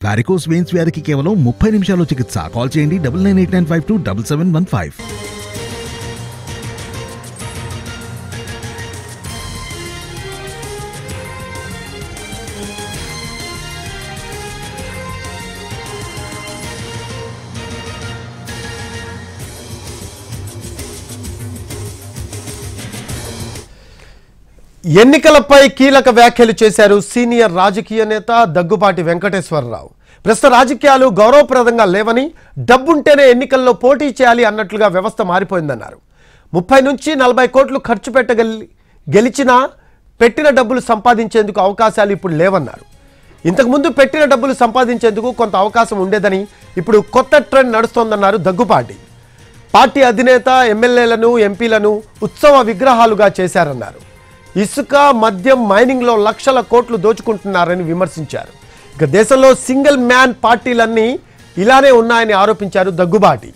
Varicose veins వ్యాధికి కేవలం 30 నిమిషాల్లో చికిత్స. కాల్ చేయండి 9989527715. ఎన్నికలపై కీలక వ్యాఖ్యలు చేశారు సీనియర్ రాజకీయ నేత దగ్గుబాటి వెంకటేశ్వరరావు. ప్రస్తుత రాజకీయాలు గౌరవప్రదంగా లేవని, డబ్బుంటేనే ఎన్నికల్లో పోటీ చేయాలి అన్నట్లుగా వ్యవస్థ మారిపోయిందన్నారు. 30 నుంచి 40 కోట్లు ఖర్చు గెలిచినా పెట్టిన డబ్బులు సంపాదించేందుకు అవకాశాలు ఇప్పుడు లేవన్నారు. ఇంతకుముందు పెట్టిన డబ్బులు సంపాదించేందుకు కొంత అవకాశం ఉండేదని, ఇప్పుడు కొత్త ట్రెండ్ నడుస్తోందన్నారు దగ్గుబాటి. పార్టీ అధినేత ఎమ్మెల్యేలను, ఎంపీలను ఉత్సవ విగ్రహాలుగా చేశారన్నారు. ఇసుక, మద్యం, మైనింగ్లో లక్షల కోట్లు దోచుకుంటున్నారని విమర్శించారు. ఇక దేశంలో సింగిల్ మ్యాన్ పార్టీలన్నీ ఇలానే ఉన్నాయని ఆరోపించారు దగ్గుబాటి.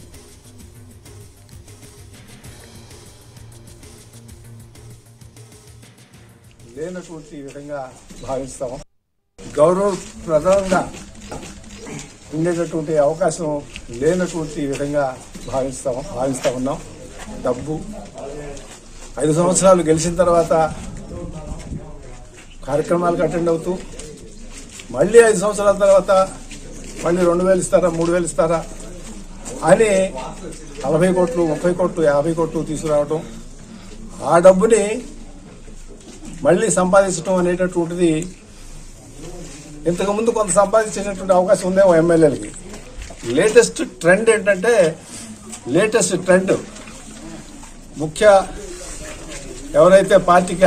లేనటువంటి విధంగా భావిస్తాం. గౌరవప్రదంగా ఉండేటటువంటి అవకాశం లేనటువంటి విధంగా భావిస్తా ఉన్నాం. డబ్బు 5 సంవత్సరాలు గెలిచిన తర్వాత కార్యక్రమాలకు అటెండ్ అవుతూ మళ్ళీ 5 సంవత్సరాల తర్వాత మళ్ళీ 2,000 ఇస్తారా, 3,000 ఇస్తారా అని 40 కోట్లు, 30 కోట్లు, 50 కోట్లు తీసుకురావడం, ఆ డబ్బుని మళ్ళీ సంపాదించడం అనేటటువంటిది ఇంతకుముందు కొంత సంపాదించేటటువంటి అవకాశం ఉందేమో ఎమ్మెల్యేలకి. లేటెస్ట్ ట్రెండ్ ఏంటంటే, ముఖ్య ఎవరైతే పార్టీకి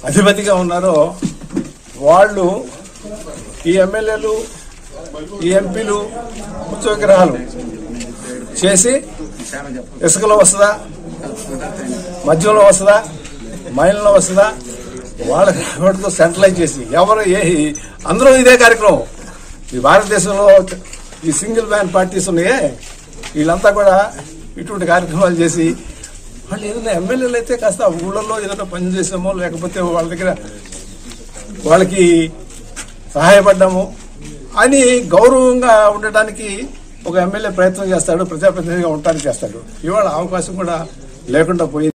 అధిపతిగా ఉన్నారో వాళ్ళు ఈ ఎమ్మెల్యేలు, ఈ ఎంపీలు ఉత్సవ విగ్రహాలు చేసి ఇసుకలో వస్తుందా, మద్యంలో వస్తుందా, మైన్లో వస్తుందా, వాళ్ళతో సెంట్రలైజ్ చేసి అందరూ ఇదే కార్యక్రమం. ఈ భారతదేశంలో ఈ సింగిల్ మ్యాన్ పార్టీస్ ఉన్నాయే, వీళ్ళంతా కూడా ఇటువంటి కార్యక్రమాలు చేసి వాళ్ళు ఏదైనా ఎమ్మెల్యేలు అయితే కాస్త ఊళ్ళల్లో ఏదైనా పని చేసామో, లేకపోతే వాళ్ళ దగ్గర వాళ్ళకి సహాయపడ్డాము అని గౌరవంగా ఉండటానికి ఒక ఎమ్మెల్యే ప్రయత్నం చేస్తాడు, ప్రజాప్రతినిధిగా ఉండటానికి చేస్తాడు. ఇవాళ అవకాశం కూడా లేకుండా పోయింది.